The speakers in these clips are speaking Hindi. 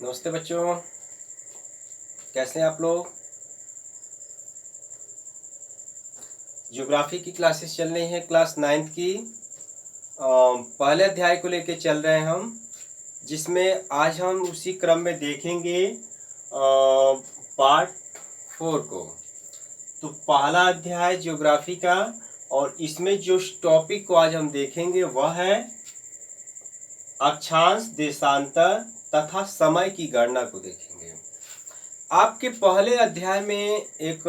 नमस्ते बच्चों, कैसे हैं आप लोग। ज्योग्राफी की क्लासेस चल रही हैं, क्लास 9th की पहले अध्याय को लेके चल रहे हैं हम, जिसमें आज हम उसी क्रम में देखेंगे पार्ट 4 को। तो पहला अध्याय ज्योग्राफी का, और इसमें जो टॉपिक को आज हम देखेंगे वह है अक्षांश, देशांतर तथा समय की गणना को देखेंगे। आपके पहले अध्याय में एक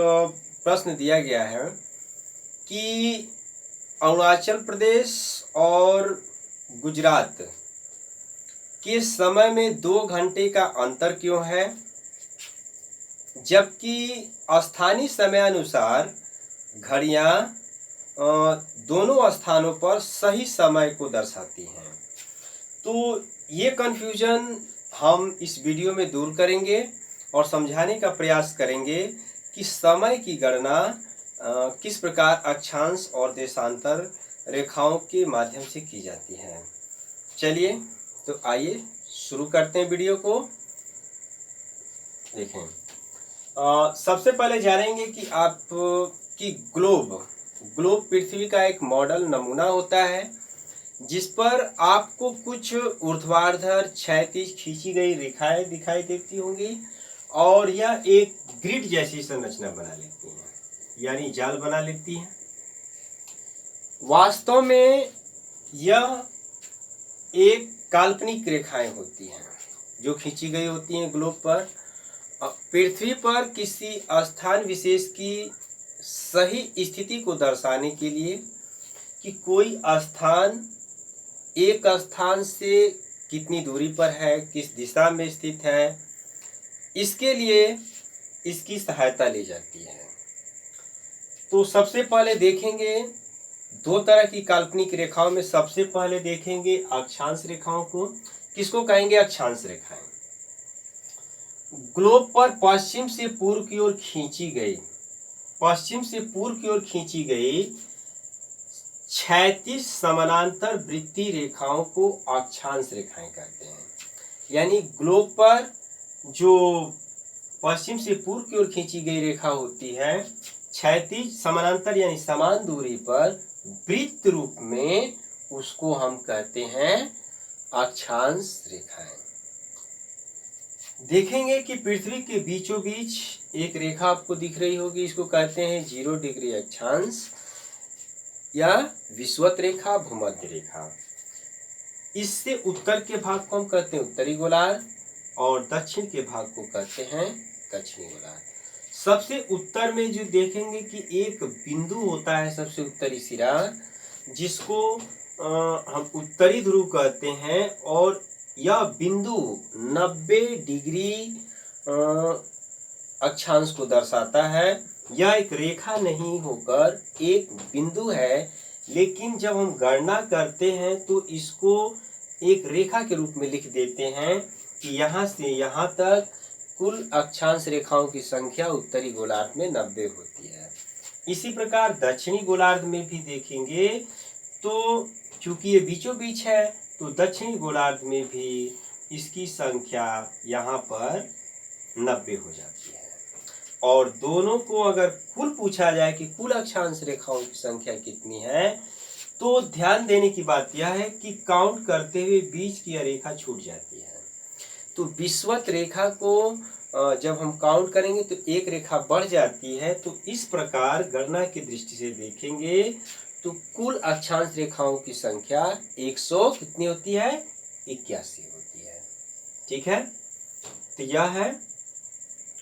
प्रश्न दिया गया है कि अरुणाचल प्रदेश और गुजरात के समय में 2 घंटे का अंतर क्यों है, जबकि स्थानीय समय अनुसार घड़ियां दोनों स्थानों पर सही समय को दर्शाती हैं। तो ये कन्फ्यूजन हम इस वीडियो में दूर करेंगे और समझाने का प्रयास करेंगे कि समय की गणना किस प्रकार अक्षांश और देशांतर रेखाओं के माध्यम से की जाती है। चलिए तो आइए शुरू करते हैं वीडियो को। देखें, सबसे पहले जानेंगे कि आप कि ग्लोब पृथ्वी का एक मॉडल नमूना होता है, जिस पर आपको कुछ ऊर्ध्वाधर क्षैतिज खींची गई रेखाएं दिखाई देती होंगी और यह एक ग्रिड जैसी संरचना बना लेती हैं, यानी जाल बना लेती हैं। वास्तव में यह एक काल्पनिक रेखाएं होती हैं जो खींची गई होती हैं ग्लोब पर। पृथ्वी पर किसी स्थान विशेष की सही स्थिति को दर्शाने के लिए कि कोई स्थान एक स्थान से कितनी दूरी पर है, किस दिशा में स्थित है, इसके लिए इसकी सहायता ली जाती है। तो सबसे पहले देखेंगे 2 तरह की काल्पनिक रेखाओं में। सबसे पहले देखेंगे अक्षांश रेखाओं को। किसको कहेंगे? अक्षांश रेखाएं। ग्लोब पर पश्चिम से पूर्व की ओर खींची गई क्षैतिज समानांतर वृत्तीय रेखाओं को अक्षांश रेखाएं कहते हैं। यानी ग्लोब पर जो पश्चिम से पूर्व की ओर खींची गई रेखा होती है, क्षैतिज समानांतर यानी समान दूरी पर वृत्त रूप में, उसको हम कहते हैं अक्षांश रेखाएं। देखेंगे कि पृथ्वी के बीचों बीच एक रेखा आपको दिख रही होगी, इसको कहते हैं 0 डिग्री अक्षांश या विषुवत रेखा, भूमध्य रेखा। इससे उत्तर के भाग को हम कहते हैं उत्तरी गोलार्ध और दक्षिण के भाग को कहते हैं दक्षिणी गोलार्ध। सबसे उत्तर में जो देखेंगे कि एक बिंदु होता है, सबसे उत्तरी सिरा, जिसको हम उत्तरी ध्रुव कहते हैं, और यह बिंदु 90 डिग्री अक्षांश को दर्शाता है। यह एक रेखा नहीं होकर एक बिंदु है, लेकिन जब हम गणना करते हैं तो इसको एक रेखा के रूप में लिख देते हैं कि यहाँ से यहाँ तक कुल अक्षांश रेखाओं की संख्या उत्तरी गोलार्ध में 90 होती है। इसी प्रकार दक्षिणी गोलार्ध में भी देखेंगे तो चूंकि ये बीचों बीच है, तो दक्षिणी गोलार्ध में भी इसकी संख्या यहाँ पर 90 हो जाती है। और दोनों को अगर कुल पूछा जाए कि कुल अक्षांश रेखाओं की संख्या कितनी है, तो ध्यान देने की बात यह है कि काउंट करते हुए बीच की रेखा छूट जाती है। तो विषुवत रेखा को जब हम काउंट करेंगे तो एक रेखा बढ़ जाती है। तो इस प्रकार गणना की दृष्टि से देखेंगे तो कुल अक्षांश रेखाओं की संख्या 100 कितनी होती है? 81 होती है। ठीक है, तो यह है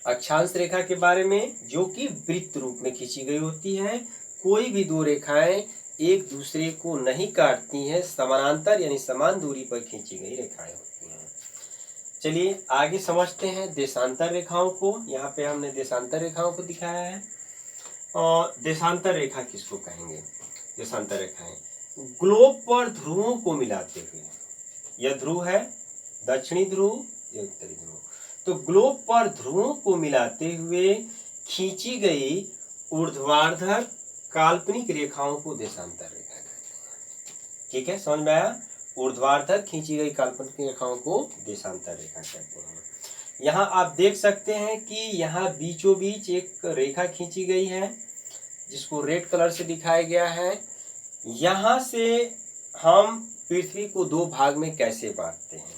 अक्षांश रेखा के बारे में, जो कि वृत्त रूप में खींची गई होती है। कोई भी 2 रेखाएं एक दूसरे को नहीं काटती हैं, समानांतर यानी समान दूरी पर खींची गई रेखाएं होती हैं। चलिए आगे समझते हैं देशांतर रेखाओं को। यहाँ पे हमने देशांतर रेखाओं को दिखाया है। और देशांतर रेखा किसको कहेंगे? देशांतर रेखाएं ग्लोब पर ध्रुवों को मिलाते हुए, यह ध्रुव है दक्षिणी ध्रुव, यह उत्तरी ध्रुव, तो ग्लोब पर ध्रुवों को मिलाते हुए खींची गई ऊर्ध्वाधर काल्पनिक रेखाओं को देशांतर रेखा कहते हैं। ठीक है, समझ में आया? ऊर्ध्वाधर खींची गई काल्पनिक रेखाओं को देशांतर रेखा कहते हैं। यहाँ आप देख सकते हैं कि यहाँ बीचों बीच एक रेखा खींची गई है जिसको रेड कलर से दिखाया गया है। यहाँ से हम पृथ्वी को दो भाग में कैसे बांटते हैं,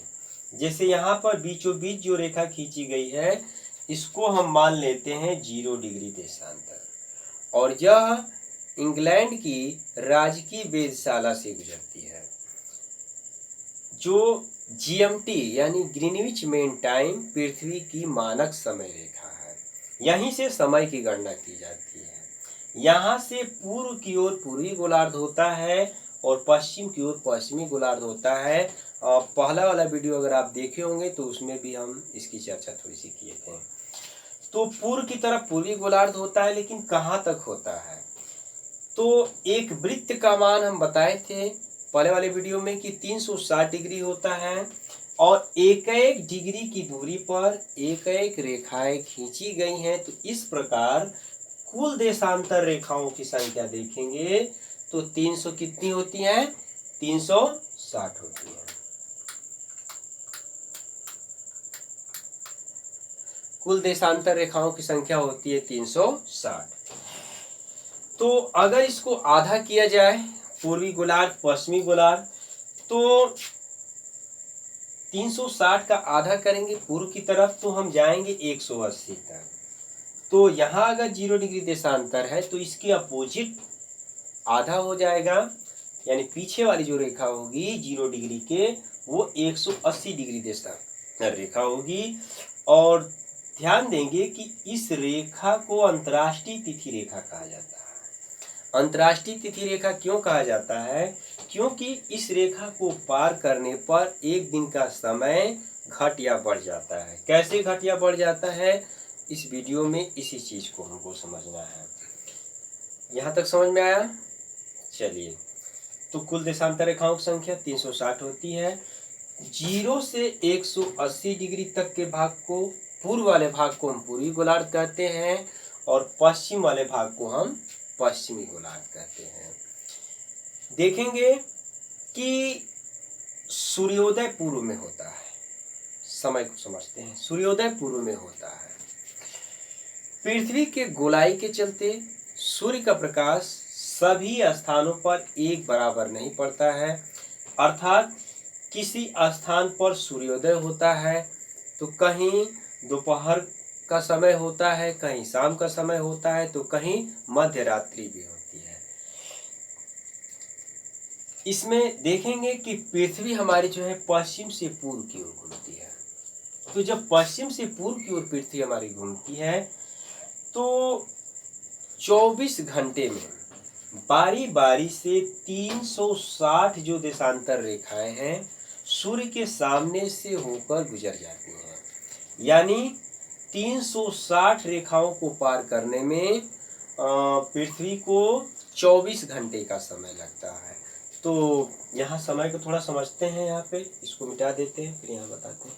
जैसे यहाँ पर बीचों बीच जो रेखा खींची गई है इसको हम मान लेते हैं 0 डिग्री देशांतर, और यह इंग्लैंड की राजकीय वेधशाला से गुजरती है। जो जीएमटी यानी ग्रीनविच मेन टाइम पृथ्वी की मानक समय रेखा है, यहीं से समय की गणना की जाती है। यहाँ से पूर्व की ओर पूर्वी गोलार्ध होता है और पश्चिम की ओर पश्चिमी गोलार्ध होता है। पहला वाला वीडियो अगर आप देखे होंगे तो उसमें भी हम इसकी चर्चा थोड़ी सी किए थे। तो पूर्व की तरफ पूर्वी गोलार्ध होता है, लेकिन कहाँ तक होता है, तो एक वृत्त का मान हम बताए थे पहले वाले वीडियो में कि 360 डिग्री होता है, और एक एक डिग्री की दूरी पर एक एक रेखाएं खींची गई हैं। तो इस प्रकार कुल देशांतर रेखाओं की संख्या देखेंगे तो 300 कितनी होती है, 360 होती है। कुल देशांतर रेखाओं की संख्या होती है 360। तो अगर इसको आधा किया जाए, पूर्वी गोलार्ध पश्चिमी गोलार्ध, तो 360 का आधा करेंगे पूर्व की तरफ तो हम जाएंगे 180 तक। तो यहाँ अगर 0 डिग्री देशांतर है तो इसके अपोजिट आधा हो जाएगा, यानी पीछे वाली जो रेखा होगी 0 डिग्री के वो 180 डिग्री देशांतर रेखा होगी। और ध्यान देंगे कि इस रेखा को अंतर्राष्ट्रीय तिथि रेखा कहा जाता है। अंतर्राष्ट्रीय तिथि रेखा क्यों कहा जाता है, क्योंकि इस रेखा को पार करने पर एक दिन का समय घट या बढ़ जाता है। कैसे घट या बढ़ जाता है, इस वीडियो में इसी चीज को हमको समझना है। यहाँ तक समझ में आया? चलिए, तो कुल देशांतर रेखाओं की संख्या 360 होती है। 0 से 180 डिग्री तक के भाग को, पूर्व वाले भाग को हम पूर्वी गोलार्ध कहते हैं और पश्चिम वाले भाग को हम पश्चिमी गोलार्ध कहते हैं। देखेंगे कि सूर्योदय पूर्व में होता है। समय को समझते हैं। सूर्योदय पूर्व में होता है। पृथ्वी के गोलाई के चलते सूर्य का प्रकाश सभी स्थानों पर एक बराबर नहीं पड़ता है, अर्थात किसी स्थान पर सूर्योदय होता है तो कहीं दोपहर का समय होता है, कहीं शाम का समय होता है, तो कहीं मध्य रात्रि भी होती है। इसमें देखेंगे कि पृथ्वी हमारी जो है पश्चिम से पूर्व की ओर घूमती है। तो जब पश्चिम से पूर्व की ओर पृथ्वी हमारी घूमती है तो 24 घंटे में बारी बारी से 360 जो देशांतर रेखाएं हैं सूर्य के सामने से होकर गुजर जाती हैं। यानी 360 रेखाओं को पार करने में पृथ्वी को 24 घंटे का समय लगता है। तो यहाँ समय को थोड़ा समझते हैं। यहाँ पे इसको मिटा देते हैं, फिर यहाँ बताते हैं।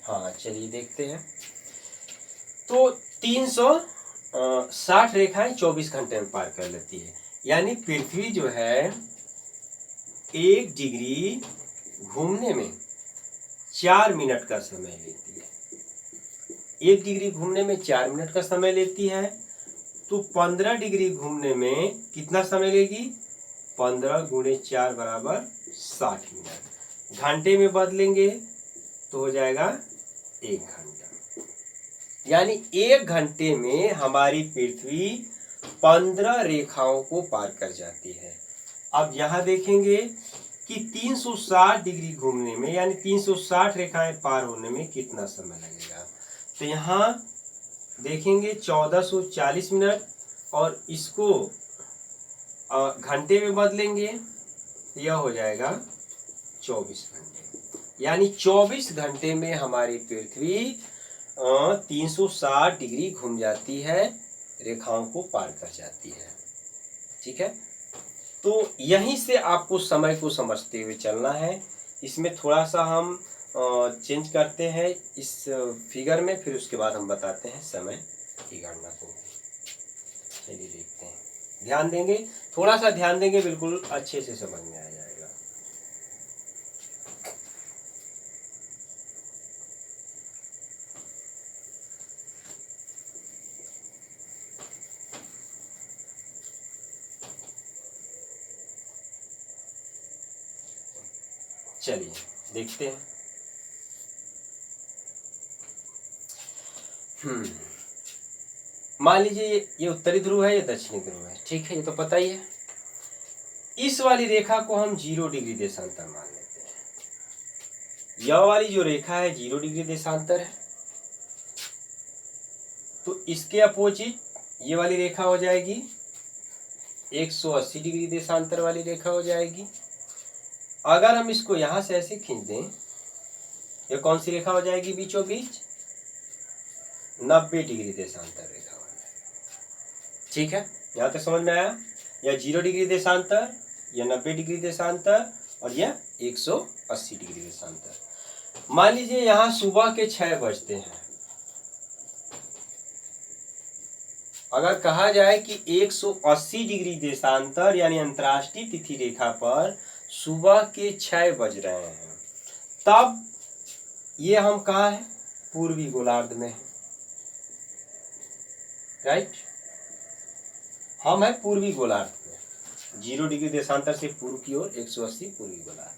हाँ, चलिए देखते हैं। तो 360 रेखाएं 24 घंटे में पार कर लेती है। यानी पृथ्वी जो है 1 डिग्री घूमने में 4 मिनट का समय लेती है। 1 डिग्री घूमने में 4 मिनट का समय लेती है। तो 15 डिग्री घूमने में कितना समय लेगी? 15 गुणे 4 बराबर 60 मिनट। घंटे में बदलेंगे तो हो जाएगा 1 घंटा। यानी 1 घंटे में हमारी पृथ्वी 15 रेखाओं को पार कर जाती है। अब यहाँ देखेंगे कि 360 डिग्री घूमने में, यानी 360 रेखाएं पार होने में कितना समय लगेगा। तो यहाँ देखेंगे 1440 मिनट, और इसको घंटे में बदलेंगे, यह हो जाएगा 24 घंटे। यानी 24 घंटे में हमारी पृथ्वी 360 डिग्री घूम जाती है, रेखाओं को पार कर जाती है। ठीक है, तो यहीं से आपको समय को समझते हुए चलना है। इसमें थोड़ा सा हम चेंज करते हैं इस फिगर में, फिर उसके बाद हम बताते हैं समय की गणना को। चलिए देखते हैं, ध्यान देंगे, थोड़ा सा ध्यान देंगे, बिल्कुल अच्छे से समझ में आ जाएगा। चलिए देखते हैं। मान लीजिए ये उत्तरी ध्रुव है, ये दक्षिणी ध्रुव है, ठीक है, ये तो पता ही है। इस वाली रेखा को हम 0 डिग्री देशांतर मान लेते हैं। यह वाली जो रेखा है 0 डिग्री देशांतर है, तो इसके अपोजिट ये वाली रेखा हो जाएगी 180 डिग्री देशांतर वाली रेखा हो जाएगी। अगर हम इसको यहां से ऐसे खींच दें, ये कौन सी रेखा हो जाएगी बीचों बीच? 90 डिग्री देशांतर रेखा हो जाएगी। ठीक है, यहां तक समझ में आया? यह 0 डिग्री देशांतर, यह 90 डिग्री देशांतर और यह 180 डिग्री देशांतर। मान लीजिए यहां सुबह के 6 बजते हैं। अगर कहा जाए कि 180 डिग्री देशांतर यानी अंतर्राष्ट्रीय तिथि रेखा पर सुबह के 6 बज रहे हैं, तब ये हम कहाँ हैं? पूर्वी गोलार्ध में हैं, राइट? हम हैं पूर्वी गोलार्ध में, 0 डिग्री देशांतर से पूर्व की ओर 180 पूर्वी गोलार्ध।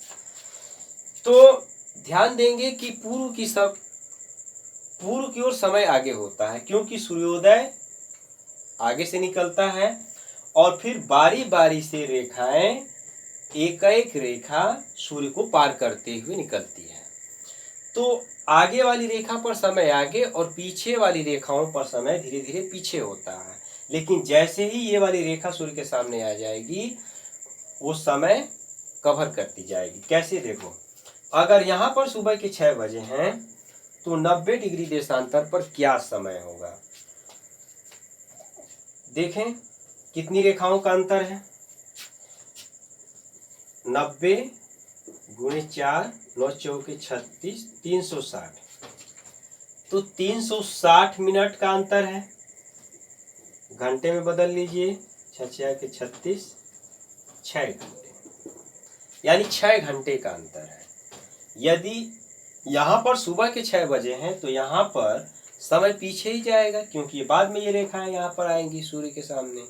तो ध्यान देंगे कि पूर्व की ओर समय आगे होता है, क्योंकि सूर्योदय आगे से निकलता है और फिर बारी बारी से रेखाएं एक एक रेखा सूर्य को पार करते हुए निकलती है। तो आगे वाली रेखा पर समय आगे और पीछे वाली रेखाओं पर समय धीरे धीरे पीछे होता है, लेकिन जैसे ही ये वाली रेखा सूर्य के सामने आ जाएगी वो समय कवर करती जाएगी। कैसे? देखो, अगर यहाँ पर सुबह के 6 बजे हैं तो 90 डिग्री देशांतर पर क्या समय होगा? देखें कितनी रेखाओं का अंतर है? 90 गुणे 4, 9 चौके 36, 360। तो 360 मिनट का अंतर है। घंटे में बदल लीजिए, 6 के 36, 6 घंटे, यानी 6 घंटे का अंतर है। यदि यहाँ पर सुबह के 6 बजे हैं तो यहाँ पर समय पीछे ही जाएगा, क्योंकि बाद में ये रेखाएं यहाँ पर आएंगी सूर्य के सामने।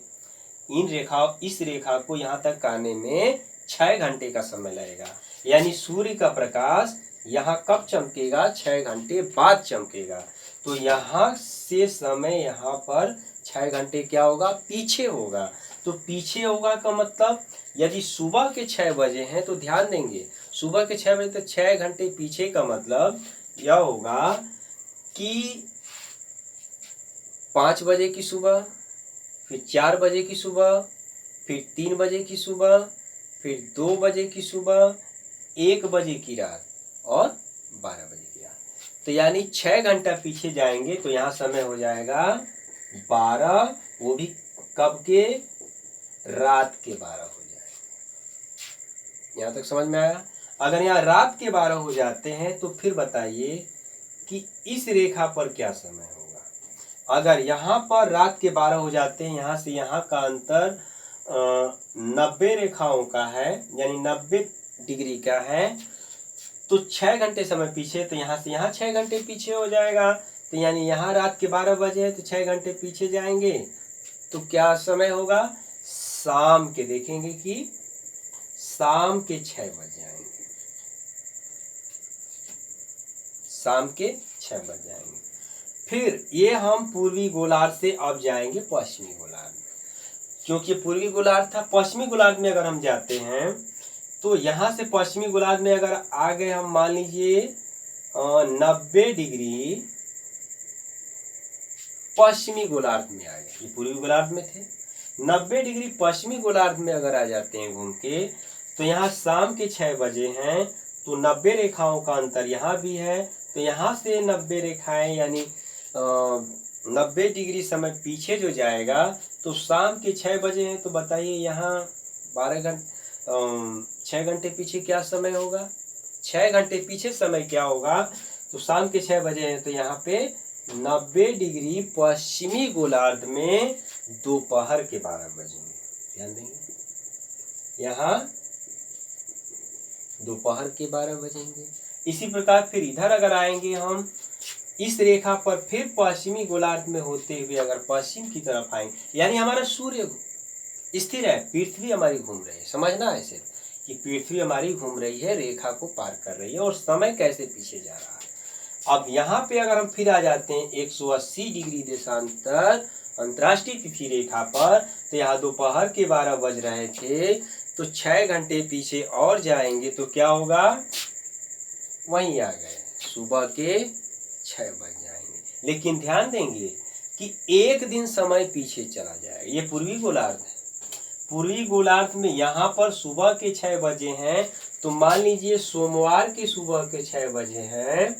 इस रेखा को यहाँ तक आने में 6 घंटे का समय लगेगा, यानी सूर्य का प्रकाश यहाँ कब चमकेगा? 6 घंटे बाद चमकेगा। तो यहाँ से समय यहाँ पर 6 घंटे क्या होगा? पीछे होगा। तो पीछे होगा का मतलब, यदि सुबह के 6 बजे हैं तो ध्यान देंगे, सुबह के 6 बजे तो 6 घंटे पीछे का मतलब यह होगा कि 5 बजे की सुबह, फिर 4 बजे की सुबह, फिर 3 बजे की सुबह, फिर 2 बजे की सुबह, 1 बजे की रात और 12 बजे की रात। तो यानी 6 घंटा पीछे जाएंगे तो यहाँ समय हो जाएगा 12, वो भी कब के? रात के 12 हो जाएगा। यहाँ तक समझ में आया? अगर यहाँ रात के 12 हो जाते हैं तो फिर बताइए कि इस रेखा पर क्या समय होगा? अगर यहाँ पर रात के 12 हो जाते हैं, यहाँ से यहाँ का अंतर 90 रेखाओं का है, यानी 90 डिग्री का है, तो 6 घंटे समय पीछे, तो यहाँ से यहाँ 6 घंटे पीछे हो जाएगा। तो यानी यहाँ रात के 12 बजे है तो 6 घंटे पीछे जाएंगे तो क्या समय होगा? शाम के, देखेंगे कि शाम के 6 बज जाएंगे, शाम के 6 बज जाएंगे। फिर ये हम पूर्वी गोलार्ध से अब जाएंगे पश्चिमी गोलार्ध में, क्योंकि पूर्वी गोलार्ध था। पश्चिमी गोलार्ध में अगर हम जाते हैं तो यहाँ से पश्चिमी गोलार्ध में अगर आ गए हम, मान लीजिए 90 डिग्री पश्चिमी गोलार्ध में आ गए, ये पूर्वी गोलार्ध में थे, 90 डिग्री पश्चिमी गोलार्ध में अगर आ जाते हैं घूम के, तो यहाँ शाम के 6 बजे हैं तो 90 रेखाओं का अंतर यहाँ भी है। तो यहाँ से 90 रेखाएं यानी 90 डिग्री समय पीछे जो जाएगा, तो शाम के 6 बजे हैं तो बताइए यहाँ 6 घंटे पीछे क्या समय होगा? 6 घंटे पीछे समय क्या होगा? तो शाम के 6 बजे हैं तो यहाँ पे 90 डिग्री पश्चिमी गोलार्ध में दोपहर के 12 बजेंगे। ध्यान देंगे, यहाँ दोपहर के 12 बजेंगे। इसी प्रकार फिर इधर अगर आएंगे हम इस रेखा पर, फिर पश्चिमी गोलार्ध में होते हुए अगर पश्चिम की तरफ आएंगे, यानी हमारा सूर्य स्थिर है, पृथ्वी हमारी घूम रही है। समझना है सिर्फ कि पृथ्वी हमारी घूम रही है, रेखा को पार कर रही है और समय कैसे पीछे जा रहा है। अब यहाँ पे अगर हम फिर आ जाते हैं 180 डिग्री देशांतर अंतर्राष्ट्रीय तिथि रेखा पर, तो यहाँ दोपहर के 12 बज रहे थे, तो 6 घंटे पीछे और जाएंगे तो क्या होगा, वहीं आ गए, सुबह के 6 बज जाएंगे। लेकिन ध्यान देंगे कि एक दिन समय पीछे चला जाएगा। ये पूर्वी गोलार्ध है, पूर्वी गोलार्ध में यहाँ पर सुबह के 6 बजे हैं, तो मान लीजिए सोमवार के सुबह के 6 बजे हैं,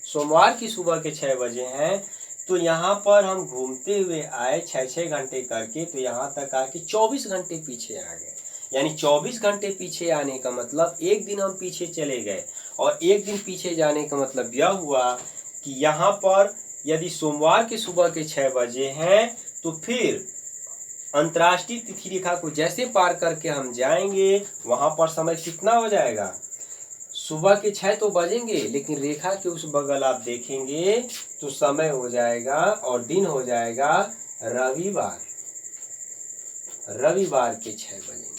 सोमवार की सुबह के 6 बजे हैं, तो यहाँ पर हम घूमते हुए आए 6-6 घंटे करके, तो यहाँ तक आके 24 घंटे पीछे आ गए। यानी 24 घंटे पीछे आने का मतलब एक दिन हम पीछे चले गए, और एक दिन पीछे जाने का मतलब यह हुआ कि यहाँ पर यदि सोमवार के सुबह के 6 बजे हैं, तो फिर अंतर्राष्ट्रीय तिथि रेखा को जैसे पार करके हम जाएंगे, वहां पर समय कितना हो जाएगा, सुबह के 6 तो बजेंगे, लेकिन रेखा के उस बगल आप देखेंगे तो समय हो जाएगा और दिन हो जाएगा रविवार, रविवार के 6 बजेंगे।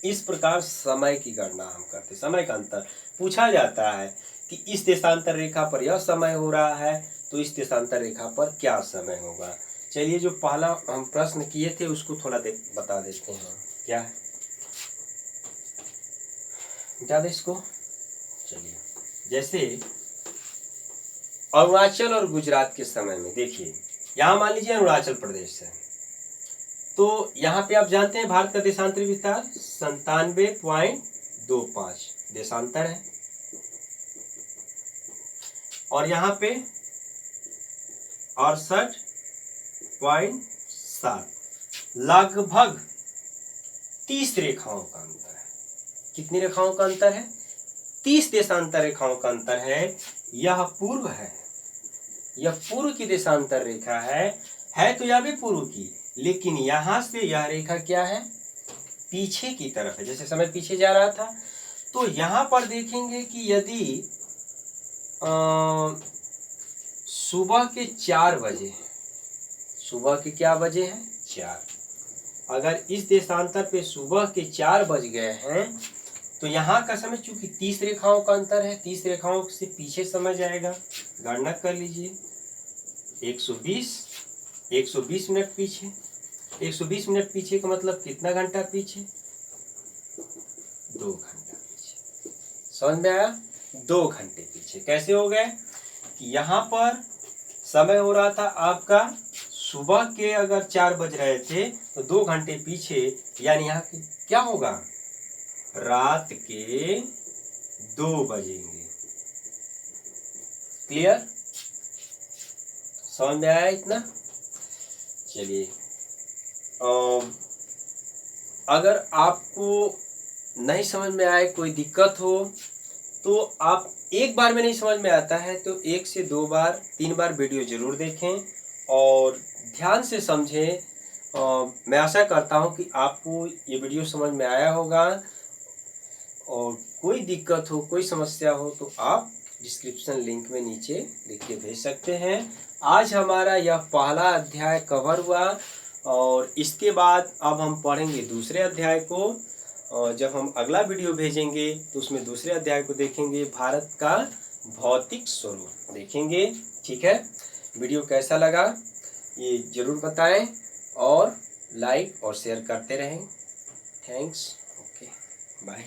इस प्रकार समय की गणना हम करते, समय का अंतर पूछा जाता है कि इस देशांतर रेखा पर यह समय हो रहा है, तो इस देशांतर रेखा पर क्या समय होगा। चलिए, जो पहला हम प्रश्न किए थे उसको थोड़ा बता देते हैं, क्या है, बता दे इसको। चलिए, जैसे अरुणाचल और गुजरात के समय में देखिए, यहाँ मान लीजिए अरुणाचल प्रदेश है, तो यहाँ पे आप जानते हैं भारत का देशांतरी विस्तार 97.25 देशांतर है, और यहाँ पे 68.7, लगभग 30 रेखाओं का अंतर है। कितनी रेखाओं का अंतर है, 30 देशांतर रेखाओं का अंतर है। यह पूर्व है, यह पूर्व की देशांतर रेखा है तो यह भी पूर्व की, लेकिन यहां से यह रेखा क्या है, पीछे की तरफ है, जैसे समय पीछे जा रहा था। तो यहां पर देखेंगे कि यदि सुबह के 4 बजे, सुबह के क्या बजे हैं, 4, अगर इस देशांतर पे सुबह के 4 बज गए हैं, तो यहाँ का समय चूंकि 30 रेखाओं का अंतर है, 30 रेखाओं से पीछे समय जाएगा। गणना कर लीजिए, 120 मिनट पीछे, 120 मिनट पीछे का मतलब कितना घंटा पीछे, 2 घंटा पीछे। समझ में आया, 2 घंटे पीछे। कैसे हो गए कि यहाँ पर समय हो रहा था आपका सुबह के अगर 4 बज रहे थे, तो 2 घंटे पीछे, यानी यहाँ क्या होगा, रात के 2 बजेंगे। क्लियर, समझ में आया इतना। चलिए, अगर आपको नहीं समझ में आए, कोई दिक्कत हो, तो आप एक बार में नहीं समझ में आता है तो 1 से 2 बार 3 बार वीडियो जरूर देखें और ध्यान से समझें। मैं आशा करता हूं कि आपको ये वीडियो समझ में आया होगा, और कोई दिक्कत हो, कोई समस्या हो, तो आप डिस्क्रिप्शन लिंक में नीचे लिख के भेज सकते हैं। आज हमारा यह पहला अध्याय कवर हुआ, और इसके बाद अब हम पढ़ेंगे दूसरे अध्याय को, और जब हम अगला वीडियो भेजेंगे तो उसमें दूसरे अध्याय को देखेंगे, भारत का भौतिक स्वरूप देखेंगे। ठीक है, वीडियो कैसा लगा ये जरूर बताएं, और लाइक और शेयर करते रहें। Thanks, okay, bye.